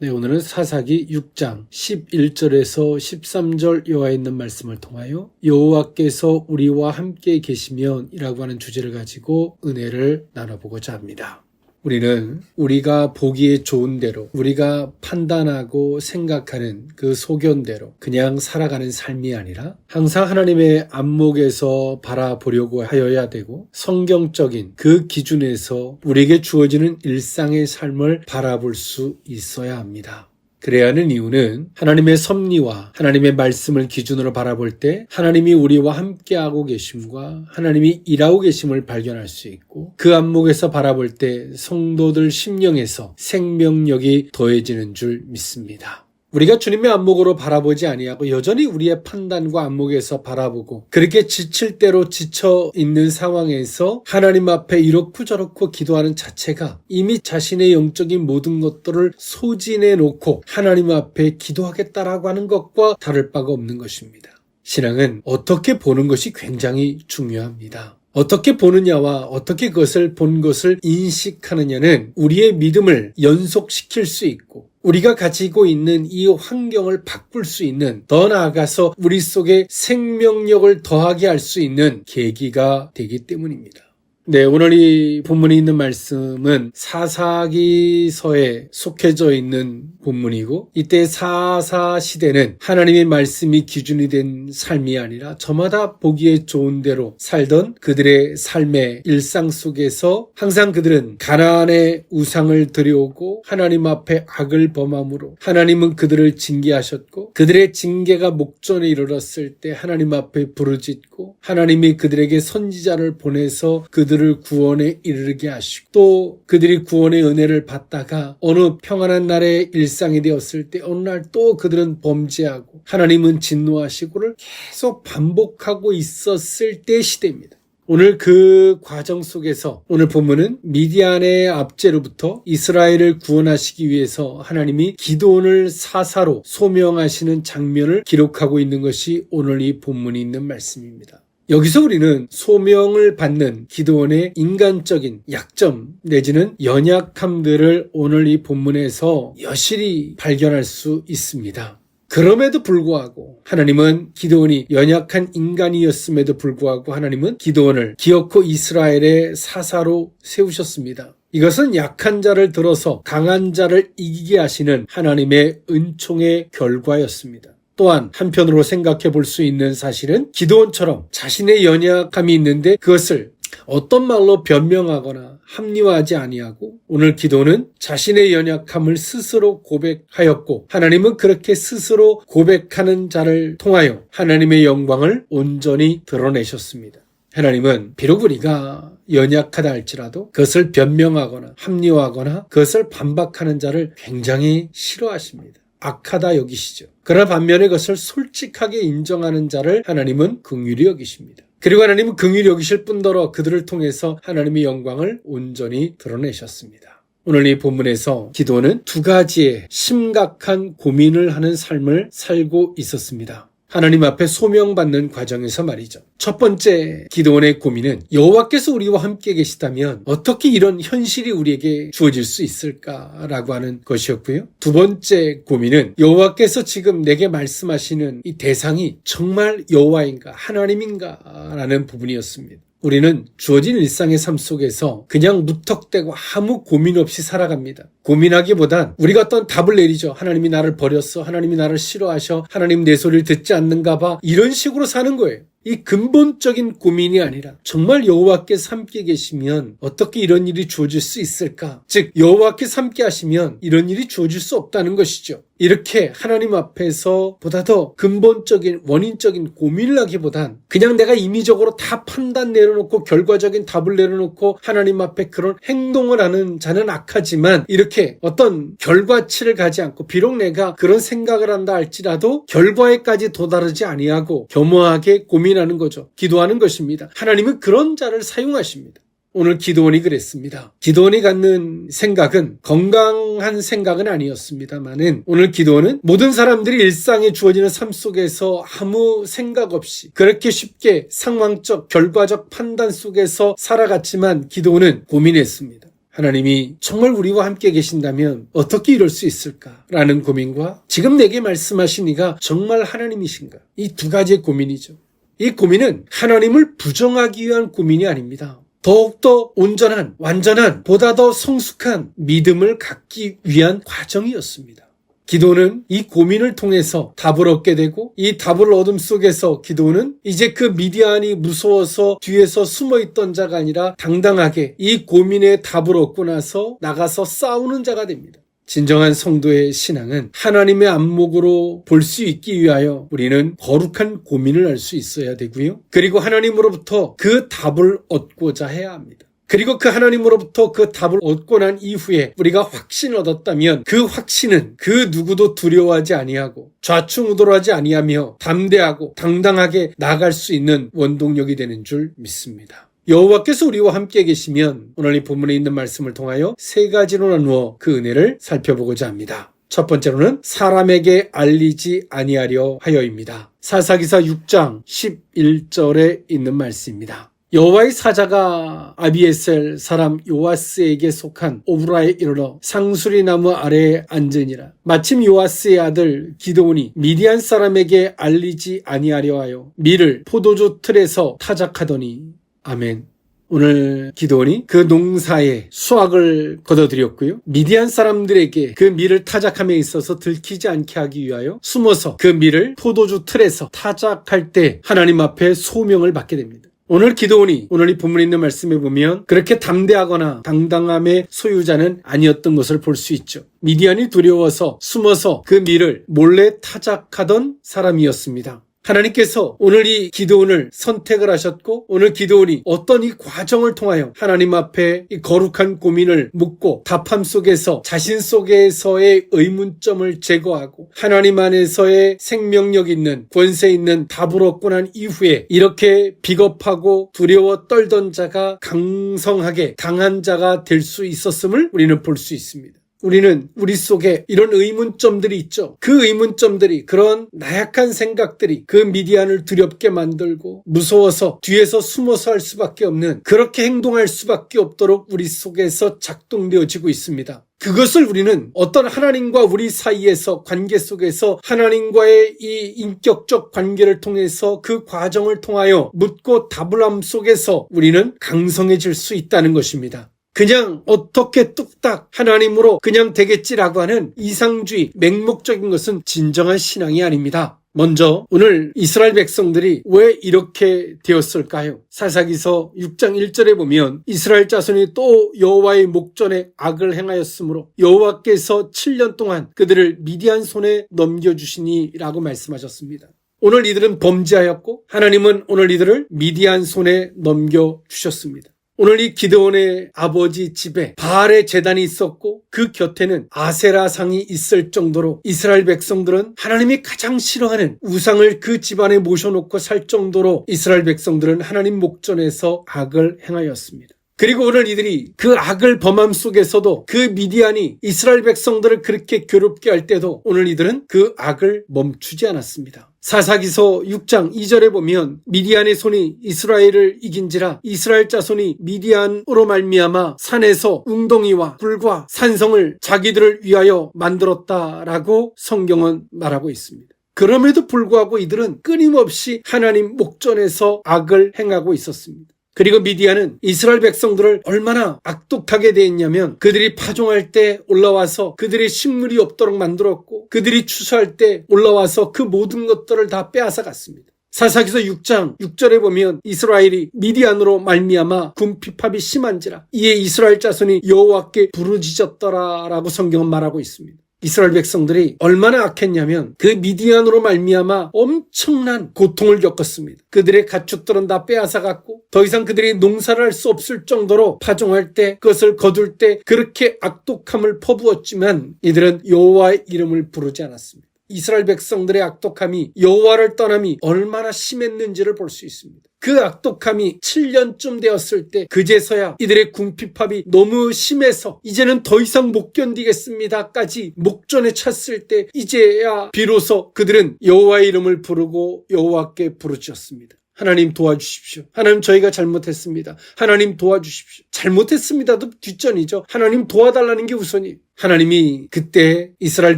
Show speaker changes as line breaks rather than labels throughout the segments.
네, 오늘은 사사기 6장 11절에서 13절 여호와 있는 말씀을 통하여 여호와께서 우리와 함께 계시면 이라고 하는 주제를 가지고 은혜를 나눠보고자 합니다. 우리는 우리가 보기에 좋은 대로, 우리가 판단하고 생각하는 그 소견대로 그냥 살아가는 삶이 아니라 항상 하나님의 안목에서 바라보려고 하여야 되고, 성경적인 그 기준에서 우리에게 주어지는 일상의 삶을 바라볼 수 있어야 합니다. 그래야 하는 이유는 하나님의 섭리와 하나님의 말씀을 기준으로 바라볼 때 하나님이 우리와 함께하고 계심과 하나님이 일하고 계심을 발견할 수 있고, 그 안목에서 바라볼 때 성도들 심령에서 생명력이 더해지는 줄 믿습니다. 우리가 주님의 안목으로 바라보지 아니하고 여전히 우리의 판단과 안목에서 바라보고 그렇게 지칠 대로 지쳐 있는 상황에서 하나님 앞에 이렇고 저렇고 기도하는 자체가 이미 자신의 영적인 모든 것들을 소진해 놓고 하나님 앞에 기도하겠다라고 하는 것과 다를 바가 없는 것입니다. 신앙은 어떻게 보는 것이 굉장히 중요합니다. 어떻게 보느냐와 어떻게 그것을 본 것을 인식하느냐는 우리의 믿음을 연속시킬 수 있고, 우리가 가지고 있는 이 환경을 바꿀 수 있는, 더 나아가서 우리 속에 생명력을 더하게 할 수 있는 계기가 되기 때문입니다. 네, 오늘 이 본문에 있는 말씀은 사사기서에 속해져 있는 본문이고, 이때 사사 시대는 하나님의 말씀이 기준이 된 삶이 아니라 저마다 보기에 좋은 대로 살던 그들의 삶의 일상 속에서 항상 그들은 가나안의 우상을 들여오고 하나님 앞에 악을 범함으로 하나님은 그들을 징계하셨고, 그들의 징계가 목전에 이르렀을 때 하나님 앞에 부르짖고 하나님이 그들에게 선지자를 보내서 그들을 구원에 이르게 하시고, 또 그들이 구원의 은혜를 받다가 어느 평안한 날의 일상이 되었을 때 어느 날 또 그들은 범죄하고 하나님은 진노하시고를 계속 반복하고 있었을 때 시대입니다. 오늘 그 과정 속에서 오늘 본문은 미디안의 압제로부터 이스라엘을 구원하시기 위해서 하나님이 기드온을 사사로 소명하시는 장면을 기록하고 있는 것이 오늘 이 본문이 있는 말씀입니다. 여기서 우리는 소명을 받는 기드온의 인간적인 약점 내지는 연약함들을 오늘 이 본문에서 여실히 발견할 수 있습니다. 그럼에도 불구하고 하나님은 기드온이 연약한 인간이었음에도 불구하고 하나님은 기드온을 기어코 이스라엘의 사사로 세우셨습니다. 이것은 약한 자를 들어서 강한 자를 이기게 하시는 하나님의 은총의 결과였습니다. 또한 한편으로 생각해 볼 수 있는 사실은 기드온처럼 자신의 연약함이 있는데 그것을 어떤 말로 변명하거나 합리화하지 아니하고, 오늘 기드온은 자신의 연약함을 스스로 고백하였고 하나님은 그렇게 스스로 고백하는 자를 통하여 하나님의 영광을 온전히 드러내셨습니다. 하나님은 비록 우리가 연약하다 할지라도 그것을 변명하거나 합리화하거나 그것을 반박하는 자를 굉장히 싫어하십니다. 악하다 여기시죠. 그러나 반면에 그것을 솔직하게 인정하는 자를 하나님은 긍휼히 여기십니다. 그리고 하나님은 긍휼히 여기실 뿐더러 그들을 통해서 하나님의 영광을 온전히 드러내셨습니다. 오늘 이 본문에서 기드온은 두 가지의 심각한 고민을 하는 삶을 살고 있었습니다. 하나님 앞에 소명받는 과정에서 말이죠. 첫 번째 기드온의 고민은 여호와께서 우리와 함께 계시다면 어떻게 이런 현실이 우리에게 주어질 수 있을까라고 하는 것이었고요. 두 번째 고민은 여호와께서 지금 내게 말씀하시는 이 대상이 정말 여호와인가 하나님인가라는 부분이었습니다. 우리는 주어진 일상의 삶 속에서 그냥 무턱대고 아무 고민 없이 살아갑니다. 고민하기보단 우리가 어떤 답을 내리죠. 하나님이 나를 버렸어. 하나님이 나를 싫어하셔. 하나님 내 소리를 듣지 않는가 봐. 이런 식으로 사는 거예요. 이 근본적인 고민이 아니라 정말 여호와께서 함께 계시면 어떻게 이런 일이 주어질 수 있을까? 즉 여호와께서 함께 하시면 이런 일이 주어질 수 없다는 것이죠. 이렇게 하나님 앞에서 보다 더 근본적인 원인적인 고민을 하기보단 그냥 내가 임의적으로 다 판단 내려놓고 결과적인 답을 내려놓고 하나님 앞에 그런 행동을 하는 자는 악하지만, 이렇게 어떤 결과치를 가지 않고 비록 내가 그런 생각을 한다 할지라도 결과에까지 도달하지 아니하고 겸허하게 고민하는 거죠. 기도하는 것입니다. 하나님은 그런 자를 사용하십니다. 오늘 기드온이 그랬습니다. 기드온이 갖는 생각은 건강한 생각은 아니었습니다만은, 오늘 기드온은 모든 사람들이 일상에 주어지는 삶 속에서 아무 생각 없이 그렇게 쉽게 상황적 결과적 판단 속에서 살아갔지만 기드온은 고민했습니다. 하나님이 정말 우리와 함께 계신다면 어떻게 이럴 수 있을까? 라는 고민과 지금 내게 말씀하신 이가 정말 하나님이신가? 이 두 가지의 고민이죠. 이 고민은 하나님을 부정하기 위한 고민이 아닙니다. 더욱더 온전한, 완전한, 보다 더 성숙한 믿음을 갖기 위한 과정이었습니다. 기도는 이 고민을 통해서 답을 얻게 되고 이 답을 얻음 속에서 기도는 이제 그 미디안이 무서워서 뒤에서 숨어있던 자가 아니라 당당하게 이 고민의 답을 얻고 나서 나가서 싸우는 자가 됩니다. 진정한 성도의 신앙은 하나님의 안목으로 볼 수 있기 위하여 우리는 거룩한 고민을 할 수 있어야 되고요. 그리고 하나님으로부터 그 답을 얻고자 해야 합니다. 그리고 그 하나님으로부터 그 답을 얻고 난 이후에 우리가 확신을 얻었다면 그 확신은 그 누구도 두려워하지 아니하고 좌충우돌하지 아니하며 담대하고 당당하게 나아갈 수 있는 원동력이 되는 줄 믿습니다. 여호와께서 우리와 함께 계시면 오늘 이 본문에 있는 말씀을 통하여 세 가지로 나누어 그 은혜를 살펴보고자 합니다. 첫 번째로는 사람에게 알리지 아니하려 하여입니다. 사사기사 6장 11절에 있는 말씀입니다. 여호와의 사자가 아비에셀 사람 요아스에게 속한 오브라에 이르러 상수리 나무 아래에 앉으니라. 마침 요아스의 아들 기드온이 미디안 사람에게 알리지 아니하려 하여 밀을 포도주 틀에서 타작하더니 아멘. 오늘 기드온이 그 농사에 수확을 거둬들였고요. 미디안 사람들에게 그 밀을 타작함에 있어서 들키지 않게 하기 위하여 숨어서 그 밀을 포도주 틀에서 타작할 때 하나님 앞에 소명을 받게 됩니다. 오늘 기드온이 오늘 이 본문에 있는 말씀에 보면 그렇게 담대하거나 당당함의 소유자는 아니었던 것을 볼 수 있죠. 미디안이 두려워서 숨어서 그 밀을 몰래 타작하던 사람이었습니다. 하나님께서 오늘 이 기드온을 선택을 하셨고 오늘 기드온이 어떤 이 과정을 통하여 하나님 앞에 이 거룩한 고민을 묻고 답함 속에서 자신 속에서의 의문점을 제거하고 하나님 안에서의 생명력 있는 권세 있는 답을 얻고 난 이후에 이렇게 비겁하고 두려워 떨던 자가 강성하게 강한 자가 될 수 있었음을 우리는 볼 수 있습니다. 우리는 우리 속에 이런 의문점들이 있죠. 그 의문점들이 그런 나약한 생각들이 그 미디안을 두렵게 만들고 무서워서 뒤에서 숨어서 할 수밖에 없는 그렇게 행동할 수밖에 없도록 우리 속에서 작동되어지고 있습니다. 그것을 우리는 어떤 하나님과 우리 사이에서 관계 속에서 하나님과의 이 인격적 관계를 통해서 그 과정을 통하여 묻고 답을함 속에서 우리는 강성해질 수 있다는 것입니다. 그냥 어떻게 뚝딱 하나님으로 그냥 되겠지라고 하는 이상주의, 맹목적인 것은 진정한 신앙이 아닙니다. 먼저 오늘 이스라엘 백성들이 왜 이렇게 되었을까요? 사사기서 6장 1절에 보면 이스라엘 자손이 또 여호와의 목전에 악을 행하였으므로 여호와께서 7년 동안 그들을 미디안 손에 넘겨주시니 라고 말씀하셨습니다. 오늘 이들은 범죄하였고 하나님은 오늘 이들을 미디안 손에 넘겨주셨습니다. 오늘 이 기드온의 아버지 집에 바알의 제단이 있었고 그 곁에는 아세라 상이 있을 정도로 이스라엘 백성들은 하나님이 가장 싫어하는 우상을 그 집안에 모셔놓고 살 정도로 이스라엘 백성들은 하나님 목전에서 악을 행하였습니다. 그리고 오늘 이들이 그 악을 범함 속에서도 그 미디안이 이스라엘 백성들을 그렇게 괴롭게 할 때도 오늘 이들은 그 악을 멈추지 않았습니다. 사사기서 6장 2절에 보면 미디안의 손이 이스라엘을 이긴지라 이스라엘 자손이 미디안으로 말미암아 산에서 웅덩이와 굴과 산성을 자기들을 위하여 만들었다라고 성경은 말하고 있습니다. 그럼에도 불구하고 이들은 끊임없이 하나님 목전에서 악을 행하고 있었습니다. 그리고 미디안은 이스라엘 백성들을 얼마나 악독하게 대했냐면 그들이 파종할 때 올라와서 그들의 식물이 없도록 만들었고 그들이 추수할 때 올라와서 그 모든 것들을 다 빼앗아 갔습니다. 사사기서 6장 6절에 보면 이스라엘이 미디안으로 말미암아 궁핍합이 심한지라 이에 이스라엘 자손이 여호와께 부르짖었더라라고 성경은 말하고 있습니다. 이스라엘 백성들이 얼마나 악했냐면 그 미디안으로 말미암아 엄청난 고통을 겪었습니다. 그들의 가축들은 다 빼앗아갔고 더 이상 그들이 농사를 할 수 없을 정도로 파종할 때 그것을 거둘 때 그렇게 악독함을 퍼부었지만 이들은 여호와의 이름을 부르지 않았습니다. 이스라엘 백성들의 악독함이 여호와를 떠남이 얼마나 심했는지를 볼 수 있습니다. 그 악독함이 7년쯤 되었을 때 그제서야 이들의 궁핍합이 너무 심해서 이제는 더 이상 못 견디겠습니다까지 목전에 찼을 때 이제야 비로소 그들은 여호와의 이름을 부르고 여호와께 부르짖었습니다. 하나님 도와주십시오. 하나님 저희가 잘못했습니다. 하나님 도와주십시오. 잘못했습니다도 뒷전이죠. 하나님 도와달라는 게 우선이에요. 하나님이 그때 이스라엘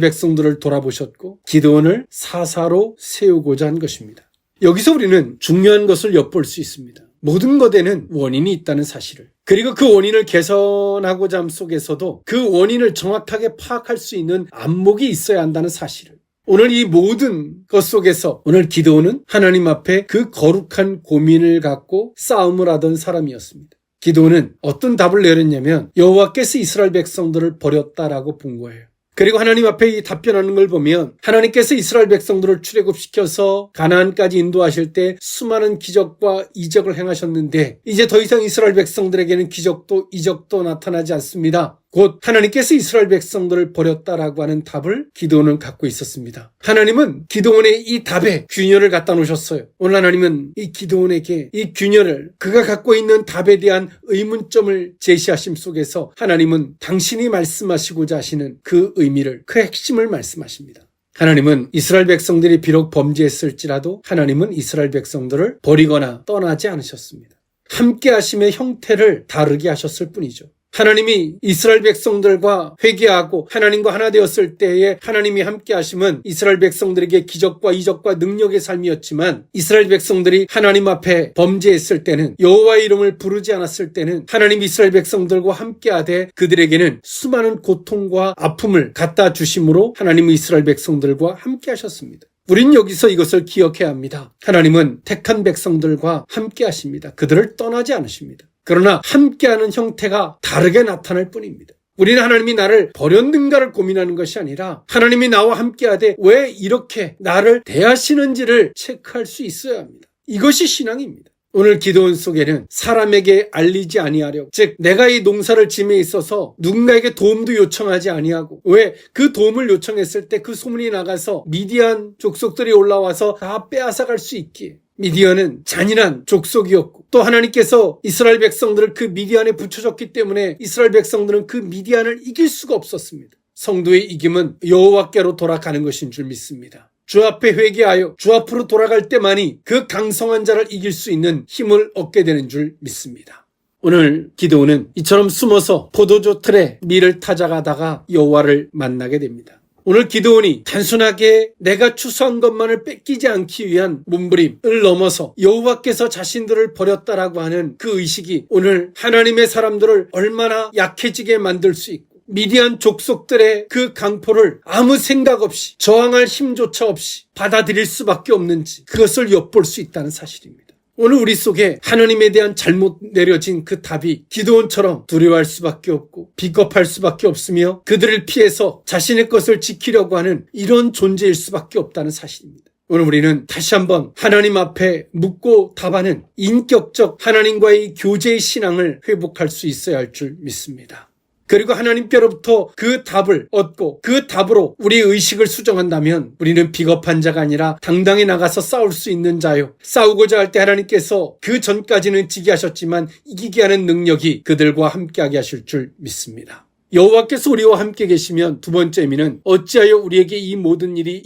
백성들을 돌아보셨고 기드온을 사사로 세우고자 한 것입니다. 여기서 우리는 중요한 것을 엿볼 수 있습니다. 모든 것에는 원인이 있다는 사실을. 그리고 그 원인을 개선하고자 함 속에서도 그 원인을 정확하게 파악할 수 있는 안목이 있어야 한다는 사실을. 오늘 이 모든 것 속에서 오늘 기드온은 하나님 앞에 그 거룩한 고민을 갖고 싸움을 하던 사람이었습니다. 기드온은 어떤 답을 내렸냐면 여호와께서 이스라엘 백성들을 버렸다라고 본 거예요. 그리고 하나님 앞에 이 답변하는 걸 보면 하나님께서 이스라엘 백성들을 출애굽시켜서 가나안까지 인도하실 때 수많은 기적과 이적을 행하셨는데 이제 더 이상 이스라엘 백성들에게는 기적도 이적도 나타나지 않습니다. 곧 하나님께서 이스라엘 백성들을 버렸다라고 하는 답을 기드온은 갖고 있었습니다. 하나님은 기드온의 이 답에 균열을 갖다 놓으셨어요. 오늘 하나님은 이 기드온에게 이 균열을 그가 갖고 있는 답에 대한 의문점을 제시하심 속에서 하나님은 당신이 말씀하시고자 하시는 그 의미를 그 핵심을 말씀하십니다. 하나님은 이스라엘 백성들이 비록 범죄했을지라도 하나님은 이스라엘 백성들을 버리거나 떠나지 않으셨습니다. 함께 하심의 형태를 다르게 하셨을 뿐이죠. 하나님이 이스라엘 백성들과 회개하고 하나님과 하나 되었을 때에 하나님이 함께 하심은 이스라엘 백성들에게 기적과 이적과 능력의 삶이었지만 이스라엘 백성들이 하나님 앞에 범죄했을 때는 여호와의 이름을 부르지 않았을 때는 하나님 이스라엘 백성들과 함께하되 그들에게는 수많은 고통과 아픔을 갖다 주심으로 하나님은 이스라엘 백성들과 함께 하셨습니다. 우린 여기서 이것을 기억해야 합니다. 하나님은 택한 백성들과 함께 하십니다. 그들을 떠나지 않으십니다. 그러나 함께하는 형태가 다르게 나타날 뿐입니다. 우리는 하나님이 나를 버렸는가를 고민하는 것이 아니라 하나님이 나와 함께하되 왜 이렇게 나를 대하시는지를 체크할 수 있어야 합니다. 이것이 신앙입니다. 오늘 기도원 속에는 사람에게 알리지 아니하려고, 즉 내가 이 농사를 짐에 있어서 누군가에게 도움도 요청하지 아니하고, 왜 그 도움을 요청했을 때 그 소문이 나가서 미디안 족속들이 올라와서 다 빼앗아갈 수 있기에. 미디안은 잔인한 족속이었고 또 하나님께서 이스라엘 백성들을 그 미디안에 붙여줬기 때문에 이스라엘 백성들은 그 미디안을 이길 수가 없었습니다. 성도의 이김은 여호와께로 돌아가는 것인 줄 믿습니다. 주 앞에 회개하여 주 앞으로 돌아갈 때만이 그 강성한 자를 이길 수 있는 힘을 얻게 되는 줄 믿습니다. 오늘 기드온은 이처럼 숨어서 포도주 틀에 밀을 타작하다가 여호와를 만나게 됩니다. 오늘 기드온이 단순하게 내가 추수한 것만을 뺏기지 않기 위한 몸부림을 넘어서 여호와께서 자신들을 버렸다라고 하는 그 의식이 오늘 하나님의 사람들을 얼마나 약해지게 만들 수 있고 미디안 족속들의 그 강포를 아무 생각 없이 저항할 힘조차 없이 받아들일 수밖에 없는지 그것을 엿볼 수 있다는 사실입니다. 오늘 우리 속에 하나님에 대한 잘못 내려진 그 답이 기드온처럼 두려워할 수밖에 없고 비겁할 수밖에 없으며 그들을 피해서 자신의 것을 지키려고 하는 이런 존재일 수밖에 없다는 사실입니다. 오늘 우리는 다시 한번 하나님 앞에 묻고 답하는 인격적 하나님과의 교제의 신앙을 회복할 수 있어야 할 줄 믿습니다. 그리고 하나님께로부터 그 답을 얻고 그 답으로 우리의 의식을 수정한다면 우리는 비겁한 자가 아니라 당당히 나가서 싸울 수 있는 자요. 싸우고자 할 때 하나님께서 그 전까지는 지게 하셨지만 이기게 하는 능력이 그들과 함께하게 하실 줄 믿습니다. 여호와께서 우리와 함께 계시면 두 번째 의미는 어찌하여 우리에게 이 모든 일이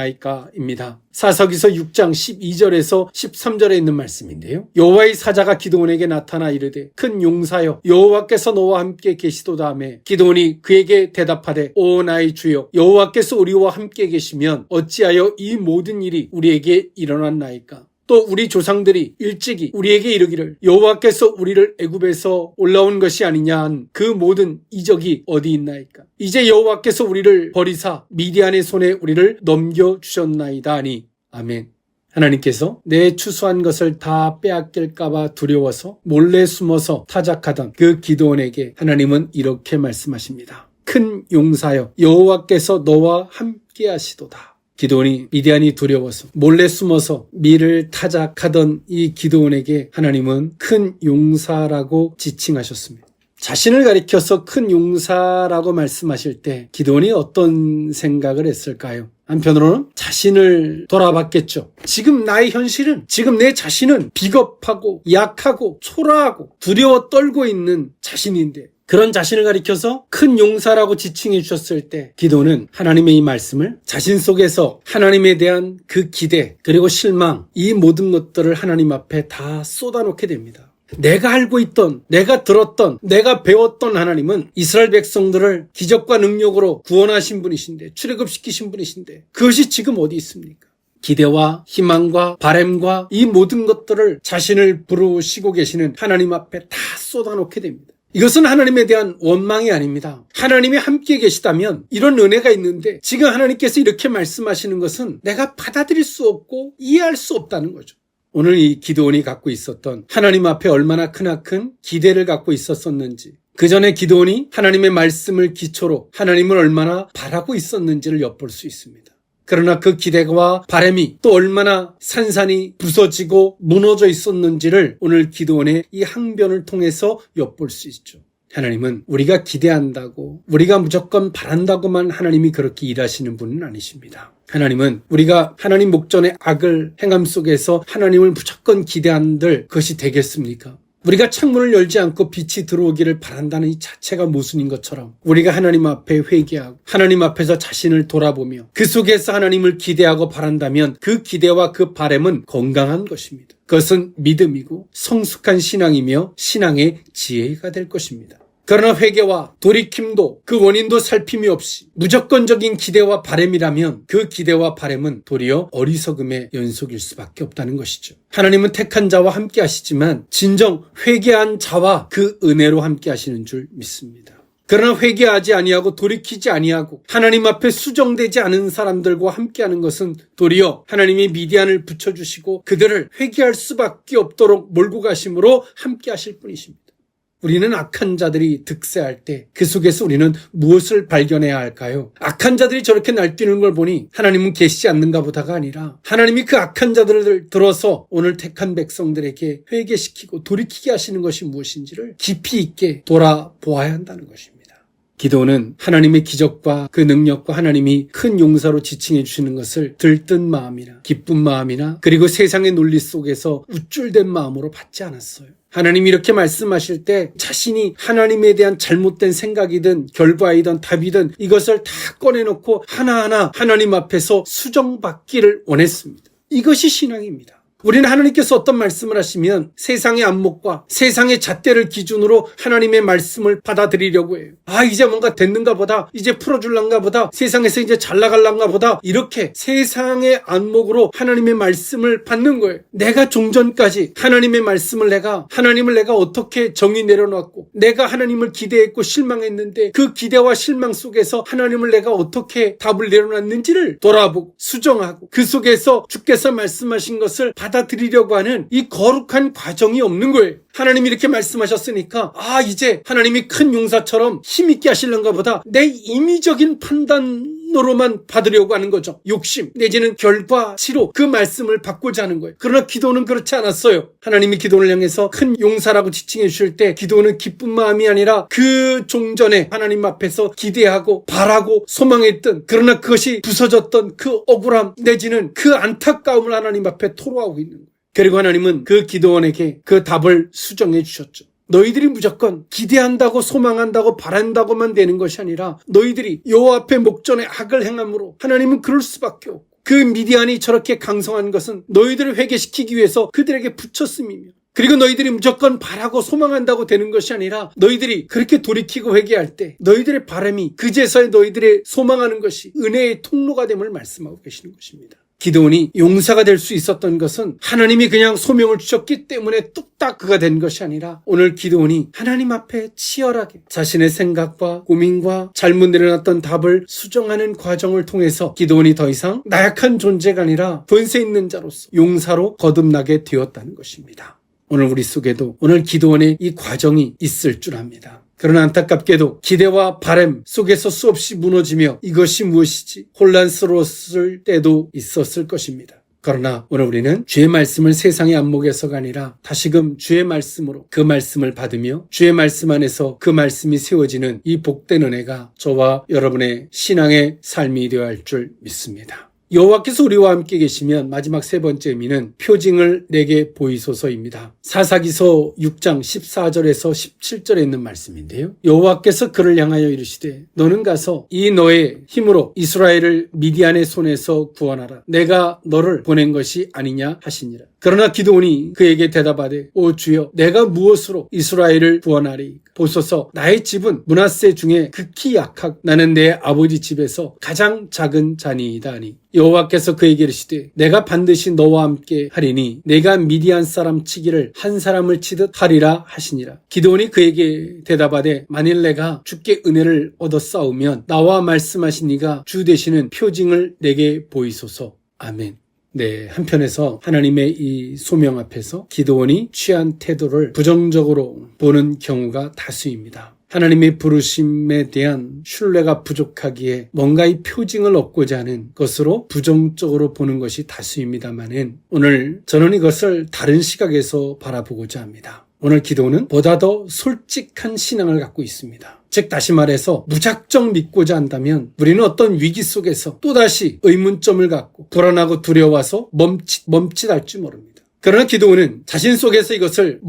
일어났나이까입니다. 사사기서 6장 12절에서 13절에 있는 말씀인데요. 여호와의 사자가 기드온에게 나타나 이르되 큰 용사여 여호와께서 너와 함께 계시도다 하매 기드온이 그에게 대답하되 오 나의 주여 여호와께서 우리와 함께 계시면 어찌하여 이 모든 일이 우리에게 일어났나이까. 또 우리 조상들이 일찍이 우리에게 이르기를 여호와께서 우리를 애굽에서 올라온 것이 아니냐 한 그 모든 이적이 어디 있나이까. 이제 여호와께서 우리를 버리사 미디안의 손에 우리를 넘겨주셨나이다 하니 아멘. 하나님께서 내 추수한 것을 다 빼앗길까 봐 두려워서 몰래 숨어서 타작하던 그 기드온에게 하나님은 이렇게 말씀하십니다. 큰 용사여 여호와께서 너와 함께 하시도다. 기드온이 미디안이 두려워서 몰래 숨어서 밀을 타작하던 이 기드온에게 하나님은 큰 용사라고 지칭하셨습니다. 자신을 가리켜서 큰 용사라고 말씀하실 때 기드온이 어떤 생각을 했을까요? 한편으로는 자신을 돌아봤겠죠. 지금 나의 현실은, 지금 내 자신은 비겁하고 약하고 초라하고 두려워 떨고 있는 자신인데 그런 자신을 가리켜서 큰 용사라고 지칭해 주셨을 때 기도는 하나님의 이 말씀을 자신 속에서 하나님에 대한 그 기대 그리고 실망 이 모든 것들을 하나님 앞에 다 쏟아놓게 됩니다. 내가 알고 있던, 내가 들었던, 내가 배웠던 하나님은 이스라엘 백성들을 기적과 능력으로 구원하신 분이신데 출애굽시키신 분이신데 그것이 지금 어디 있습니까? 기대와 희망과 바램과 이 모든 것들을 자신을 부르시고 계시는 하나님 앞에 다 쏟아놓게 됩니다. 이것은 하나님에 대한 원망이 아닙니다. 하나님이 함께 계시다면 이런 은혜가 있는데 지금 하나님께서 이렇게 말씀하시는 것은 내가 받아들일 수 없고 이해할 수 없다는 거죠. 오늘 이 기드온이 갖고 있었던 하나님 앞에 얼마나 크나큰 기대를 갖고 있었었는지 그 전에 기드온이 하나님의 말씀을 기초로 하나님을 얼마나 바라고 있었는지를 엿볼 수 있습니다. 그러나 그 기대와 바람이 또 얼마나 산산이 부서지고 무너져 있었는지를 오늘 기드온의 이 항변을 통해서 엿볼 수 있죠. 하나님은 우리가 기대한다고 우리가 무조건 바란다고만 하나님이 그렇게 일하시는 분은 아니십니다. 하나님은 우리가 하나님 목전의 악을 행함 속에서 하나님을 무조건 기대한들 그것이 되겠습니까? 우리가 창문을 열지 않고 빛이 들어오기를 바란다는 이 자체가 모순인 것처럼 우리가 하나님 앞에 회개하고 하나님 앞에서 자신을 돌아보며 그 속에서 하나님을 기대하고 바란다면 그 기대와 그 바람은 건강한 것입니다. 그것은 믿음이고 성숙한 신앙이며 신앙의 지혜가 될 것입니다. 그러나 회개와 돌이킴도 그 원인도 살핌이 없이 무조건적인 기대와 바람이라면 그 기대와 바람은 도리어 어리석음의 연속일 수밖에 없다는 것이죠. 하나님은 택한 자와 함께 하시지만 진정 회개한 자와 그 은혜로 함께 하시는 줄 믿습니다. 그러나 회개하지 아니하고 돌이키지 아니하고 하나님 앞에 수정되지 않은 사람들과 함께하는 것은 도리어 하나님이 미디안을 붙여주시고 그들을 회개할 수밖에 없도록 몰고 가심으로 함께하실 분이십니다. 우리는 악한 자들이 득세할 때 그 속에서 우리는 무엇을 발견해야 할까요? 악한 자들이 저렇게 날뛰는 걸 보니 하나님은 계시지 않는가 보다가 아니라 하나님이 그 악한 자들을 들어서 오늘 택한 백성들에게 회개시키고 돌이키게 하시는 것이 무엇인지를 깊이 있게 돌아보아야 한다는 것입니다. 기도는 하나님의 기적과 그 능력과 하나님이 큰 용사로 지칭해 주시는 것을 들뜬 마음이나 기쁜 마음이나 그리고 세상의 논리 속에서 우쭐댄 마음으로 받지 않았어요. 하나님이 이렇게 말씀하실 때 자신이 하나님에 대한 잘못된 생각이든 결과이든 답이든 이것을 다 꺼내놓고 하나하나 하나님 앞에서 수정받기를 원했습니다. 이것이 신앙입니다. 우리는 하나님께서 어떤 말씀을 하시면 세상의 안목과 세상의 잣대를 기준으로 하나님의 말씀을 받아들이려고 해요. 이제 뭔가 됐는가 보다, 이제 풀어줄란가 보다, 세상에서 이제 잘 나갈란가 보다 이렇게 세상의 안목으로 하나님의 말씀을 받는 거예요. 내가 종전까지 하나님의 말씀을 하나님을 내가 어떻게 정의 내려놨고 내가 하나님을 기대했고 실망했는데 그 기대와 실망 속에서 하나님을 내가 어떻게 답을 내려놨는지를 돌아보고 수정하고 그 속에서 주께서 말씀하신 것을 받아들이려고 하는 이 거룩한 과정이 없는 거예요. 하나님이 이렇게 말씀하셨으니까 이제 하나님이 큰 용사처럼 힘있게 하시려는가 보다 내 임의적인 판단으로만 받으려고 하는 거죠. 욕심 내지는 결과치로 그 말씀을 받고자 하는 거예요. 그러나 기도는 그렇지 않았어요. 하나님이 기도를 향해서 큰 용사라고 지칭해 주실 때 기도는 기쁜 마음이 아니라 그 종전에 하나님 앞에서 기대하고 바라고 소망했던 그러나 그것이 부서졌던 그 억울함 내지는 그 안타까움을 하나님 앞에 토로하고 있는 거예요. 그리고 하나님은 그 기도원에게 그 답을 수정해 주셨죠. 너희들이 무조건 기대한다고 소망한다고 바란다고만 되는 것이 아니라 너희들이 여호와 앞에 목전에 악을 행함으로 하나님은 그럴 수밖에 없고 그 미디안이 저렇게 강성한 것은 너희들을 회개시키기 위해서 그들에게 붙였음이며 그리고 너희들이 무조건 바라고 소망한다고 되는 것이 아니라 너희들이 그렇게 돌이키고 회개할 때 너희들의 바람이 그제서야 너희들의 소망하는 것이 은혜의 통로가 됨을 말씀하고 계시는 것입니다. 기드온이 용사가 될 수 있었던 것은 하나님이 그냥 소명을 주셨기 때문에 뚝딱 그가 된 것이 아니라 오늘 기드온이 하나님 앞에 치열하게 자신의 생각과 고민과 잘못 내려놨던 답을 수정하는 과정을 통해서 기드온이 더 이상 나약한 존재가 아니라 권세 있는 자로서 용사로 거듭나게 되었다는 것입니다. 오늘 우리 속에도 오늘 기드온의 이 과정이 있을 줄 압니다. 그러나 안타깝게도 기대와 바람 속에서 수없이 무너지며 이것이 무엇이지 혼란스러웠을 때도 있었을 것입니다. 그러나 오늘 우리는 주의 말씀을 세상의 안목에서가 아니라 다시금 주의 말씀으로 그 말씀을 받으며 주의 말씀 안에서 그 말씀이 세워지는 이 복된 은혜가 저와 여러분의 신앙의 삶이 되어야 할 줄 믿습니다. 여호와께서 우리와 함께 계시면 마지막 세 번째 의미는 표징을 내게 보이소서입니다. 사사기서 6장 14절에서 17절에 있는 말씀인데요. 여호와께서 그를 향하여 이르시되 너는 가서 이 너의 힘으로 이스라엘을 미디안의 손에서 구원하라. 내가 너를 보낸 것이 아니냐 하시니라. 그러나 기드온이 그에게 대답하되 오 주여 내가 무엇으로 이스라엘을 구원하리이까. 보소서 나의 집은 므낫세 중에 극히 약하고 나는 내 아버지 집에서 가장 작은 자니이다 하니 여호와께서 그에게 이르시되 내가 반드시 너와 함께 하리니 내가 미디안 사람 치기를 한 사람을 치듯 하리라 하시니라. 기드온이 그에게 대답하되 만일 내가 주께 은혜를 얻어 싸우면 나와 말씀하신 이가 주 되시는 표징을 내게 보이소서. 아멘. 네, 한편에서 하나님의 이 소명 앞에서 기드온이 취한 태도를 부정적으로 보는 경우가 다수입니다. 하나님의 부르심에 대한 신뢰가 부족하기에 뭔가 이 표징을 얻고자 하는 것으로 부정적으로 보는 것이 다수입니다만은 오늘 저는 이것을 다른 시각에서 바라보고자 합니다. 오늘 기도는 보다 더 솔직한 신앙을 갖고 있습니다. 즉 다시 말해서 무작정 믿고자 한다면 우리는 어떤 위기 속에서 또다시 의문점을 갖고 불안하고 두려워서 멈칫할지 모릅니다. 그러나 기도는 자신 속에서 이것을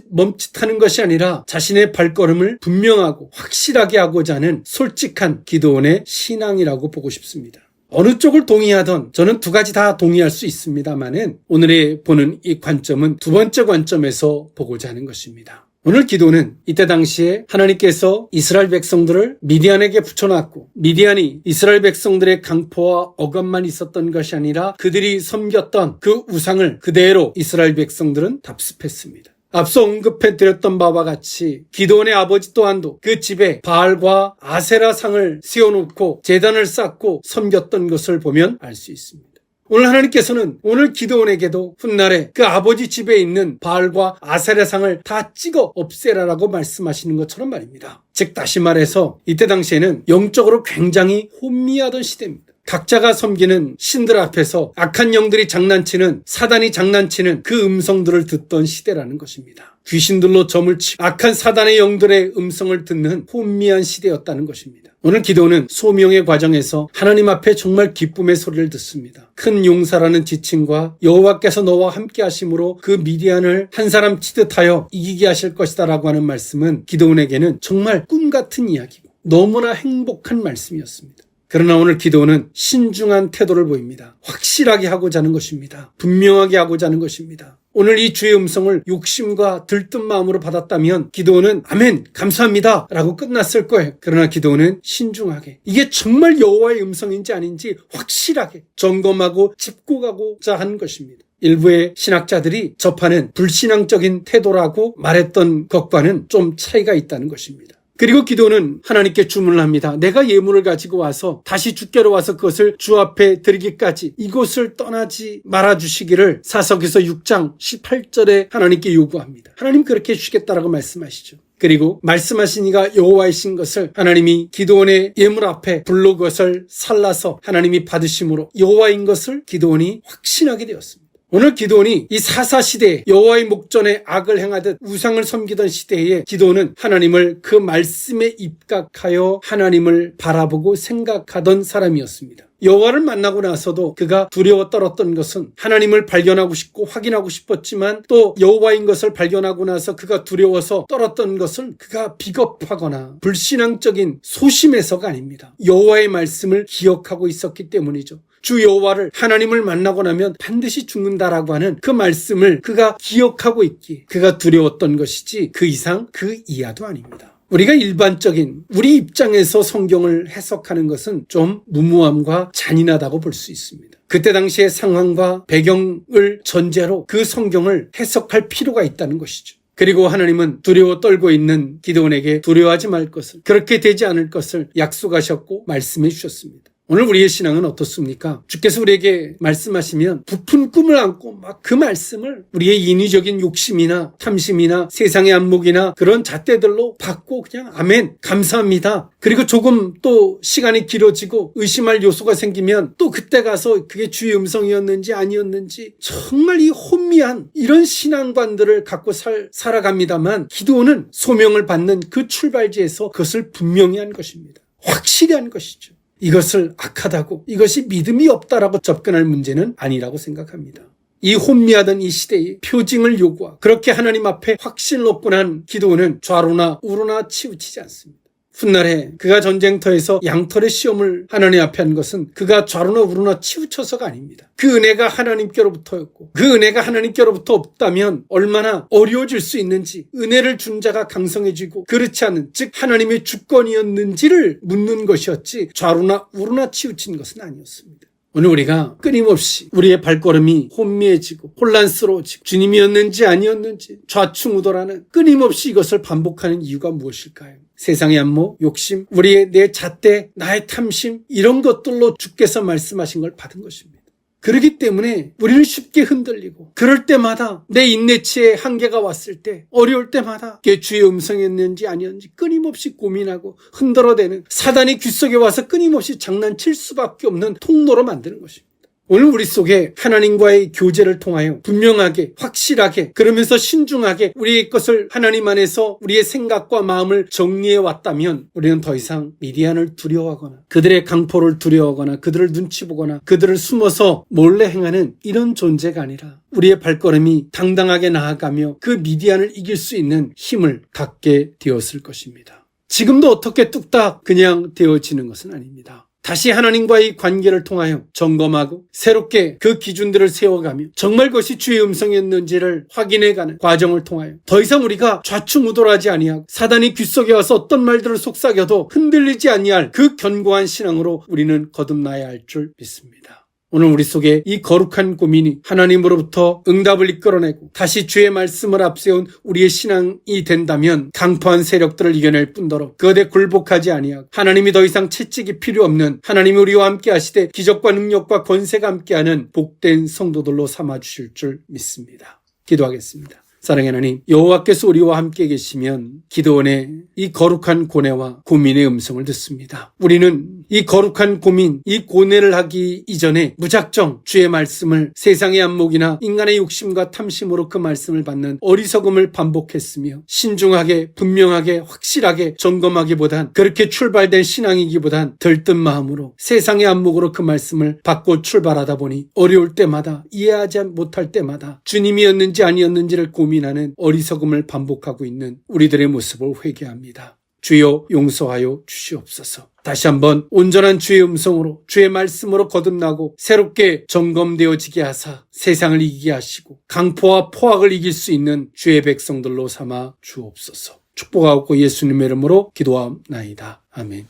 멈칫하는 것이 아니라 자신의 발걸음을 분명하고 확실하게 하고자 하는 솔직한 기도원의 신앙이라고 보고 싶습니다. 어느 쪽을 동의하던 저는 두 가지 다 동의할 수 있습니다만은 오늘의 보는 이 관점은 두 번째 관점에서 보고자 하는 것입니다. 오늘 기도는 이때 당시에 하나님께서 이스라엘 백성들을 미디안에게 붙여놨고 미디안이 이스라엘 백성들의 강포와 억압만 있었던 것이 아니라 그들이 섬겼던 그 우상을 그대로 이스라엘 백성들은 답습했습니다. 앞서 언급해드렸던 바와 같이 기드온의 아버지 또한도 그 집에 바알과 아세라 상을 세워놓고 제단을 쌓고 섬겼던 것을 보면 알 수 있습니다. 오늘 하나님께서는 오늘 기드온에게도 훗날에 그 아버지 집에 있는 바알과 아세라 상을 다 찍어 없애라라고 말씀하시는 것처럼 말입니다. 즉 다시 말해서 이때 당시에는 영적으로 굉장히 혼미하던 시대입니다. 각자가 섬기는 신들 앞에서 악한 영들이 장난치는 사단이 장난치는 그 음성들을 듣던 시대라는 것입니다. 귀신들로 점을 치고 악한 사단의 영들의 음성을 듣는 혼미한 시대였다는 것입니다. 오늘 기도는 소명의 과정에서 하나님 앞에 정말 기쁨의 소리를 듣습니다. 큰 용사라는 지칭과 여호와께서 너와 함께 하심으로 그 미디안을 한 사람 치듯 하여 이기게 하실 것이다 라고 하는 말씀은 기도원에게는 정말 꿈 같은 이야기고 너무나 행복한 말씀이었습니다. 그러나 오늘 기도는 신중한 태도를 보입니다. 확실하게 하고자 하는 것입니다. 분명하게 하고자 하는 것입니다. 오늘 이 주의 음성을 욕심과 들뜬 마음으로 받았다면 기도는 아멘 감사합니다 라고 끝났을 거예요. 그러나 기도는 신중하게 이게 정말 여호와의 음성인지 아닌지 확실하게 점검하고 짚고 가고자 하는 것입니다. 일부의 신학자들이 접하는 불신앙적인 태도라고 말했던 것과는 좀 차이가 있다는 것입니다. 그리고 기도는 하나님께 주문을 합니다. 내가 예물을 가지고 와서 다시 주께로 와서 그것을 주 앞에 드리기까지 이곳을 떠나지 말아주시기를 사사기서 6장 18절에 하나님께 요구합니다. 하나님 그렇게 해주시겠다라고 말씀하시죠. 그리고 말씀하신 이가 여호와이신 것을 하나님이 기드온의 예물 앞에 불로 그것을 살라서 하나님이 받으심으로 여호와인 것을 기드온이 확신하게 되었습니다. 오늘 기드온이 이 사사시대에 여호와의 목전에 악을 행하듯 우상을 섬기던 시대에 기드온은 하나님을 그 말씀에 입각하여 하나님을 바라보고 생각하던 사람이었습니다. 여호와를 만나고 나서도 그가 두려워 떨었던 것은 하나님을 발견하고 싶고 확인하고 싶었지만 또 여호와인 것을 발견하고 나서 그가 두려워서 떨었던 것은 그가 비겁하거나 불신앙적인 소심해서가 아닙니다. 여호와의 말씀을 기억하고 있었기 때문이죠. 주 여호와를 하나님을 만나고 나면 반드시 죽는다라고 하는 그 말씀을 그가 기억하고 있기에 그가 두려웠던 것이지 그 이상 그 이하도 아닙니다. 우리가 일반적인 우리 입장에서 성경을 해석하는 것은 좀 무모함과 잔인하다고 볼 수 있습니다. 그때 당시의 상황과 배경을 전제로 그 성경을 해석할 필요가 있다는 것이죠. 그리고 하나님은 두려워 떨고 있는 기드온에게 두려워하지 말 것을 그렇게 되지 않을 것을 약속하셨고 말씀해 주셨습니다. 오늘 우리의 신앙은 어떻습니까? 주께서 우리에게 말씀하시면 부푼 꿈을 안고 막 그 말씀을 우리의 인위적인 욕심이나 탐심이나 세상의 안목이나 그런 잣대들로 받고 그냥 아멘 감사합니다. 그리고 조금 또 시간이 길어지고 의심할 요소가 생기면 또 그때 가서 그게 주의 음성이었는지 아니었는지 정말 이 혼미한 이런 신앙관들을 갖고 살아갑니다만 기도는 소명을 받는 그 출발지에서 그것을 분명히 한 것입니다. 확실히 한 것이죠. 이것을 악하다고, 이것이 믿음이 없다라고 접근할 문제는 아니라고 생각합니다. 이 혼미하던 이 시대에 표징을 요구하고 그렇게 하나님 앞에 확신을 얻고 난 기도는 좌로나 우로나 치우치지 않습니다. 훗날에 그가 전쟁터에서 양털의 시험을 하나님 앞에 한 것은 그가 좌로나 우로나 치우쳐서가 아닙니다. 그 은혜가 하나님께로부터였고 그 은혜가 하나님께로부터 없다면 얼마나 어려워질 수 있는지, 은혜를 준 자가 강성해지고 그렇지 않은, 즉 하나님의 주권이었는지를 묻는 것이었지 좌로나 우로나 치우친 것은 아니었습니다. 오늘 우리가 끊임없이 우리의 발걸음이 혼미해지고 혼란스러워지고 주님이었는지 아니었는지 좌충우돌하는, 끊임없이 이것을 반복하는 이유가 무엇일까요? 세상의 안목, 욕심, 우리의 내 잣대, 나의 탐심, 이런 것들로 주께서 말씀하신 걸 받은 것입니다. 그렇기 때문에 우리는 쉽게 흔들리고, 그럴 때마다 내 인내치에 한계가 왔을 때, 어려울 때마다 그게 주의 음성이었는지 아니었는지 끊임없이 고민하고 흔들어대는, 사단이 귓속에 와서 끊임없이 장난칠 수밖에 없는 통로로 만드는 것입니다. 오늘 우리 속에 하나님과의 교제를 통하여 분명하게, 확실하게, 그러면서 신중하게 우리의 것을 하나님 안에서 우리의 생각과 마음을 정리해 왔다면 우리는 더 이상 미디안을 두려워하거나 그들의 강포를 두려워하거나 그들을 눈치 보거나 그들을 숨어서 몰래 행하는 이런 존재가 아니라 우리의 발걸음이 당당하게 나아가며 그 미디안을 이길 수 있는 힘을 갖게 되었을 것입니다. 지금도 어떻게 뚝딱 그냥 되어지는 것은 아닙니다. 다시 하나님과의 관계를 통하여 점검하고 새롭게 그 기준들을 세워가며 정말 그것이 주의 음성이었는지를 확인해가는 과정을 통하여 더 이상 우리가 좌충우돌하지 아니하고 사단이 귓속에 와서 어떤 말들을 속삭여도 흔들리지 아니할 그 견고한 신앙으로 우리는 거듭나야 할 줄 믿습니다. 오늘 우리 속에 이 거룩한 고민이 하나님으로부터 응답을 이끌어내고 다시 주의 말씀을 앞세운 우리의 신앙이 된다면 강포한 세력들을 이겨낼 뿐더러 그것에 굴복하지 아니하고 하나님이 더 이상 채찍이 필요 없는, 하나님이 우리와 함께 하시되 기적과 능력과 권세가 함께하는 복된 성도들로 삼아주실 줄 믿습니다. 기도하겠습니다. 사랑의 하나님, 여호와께서 우리와 함께 계시면 기드온의 이 거룩한 고뇌와 고민의 음성을 듣습니다. 우리는 이 거룩한 고민, 이 고뇌를 하기 이전에 무작정 주의 말씀을 세상의 안목이나 인간의 욕심과 탐심으로 그 말씀을 받는 어리석음을 반복했으며 신중하게, 분명하게, 확실하게 점검하기보단, 그렇게 출발된 신앙이기보단 들뜬 마음으로 세상의 안목으로 그 말씀을 받고 출발하다 보니 어려울 때마다, 이해하지 못할 때마다 주님이었는지 아니었는지를 고민하는 어리석음을 반복하고 있는 우리들의 모습을 회개합니다. 주여 용서하여 주시옵소서. 다시 한번 온전한 주의 음성으로, 주의 말씀으로 거듭나고 새롭게 점검되어지게 하사 세상을 이기게 하시고 강포와 포악을 이길 수 있는 주의 백성들로 삼아 주옵소서. 축복하옵고 예수님의 이름으로 기도하옵나이다. 아멘.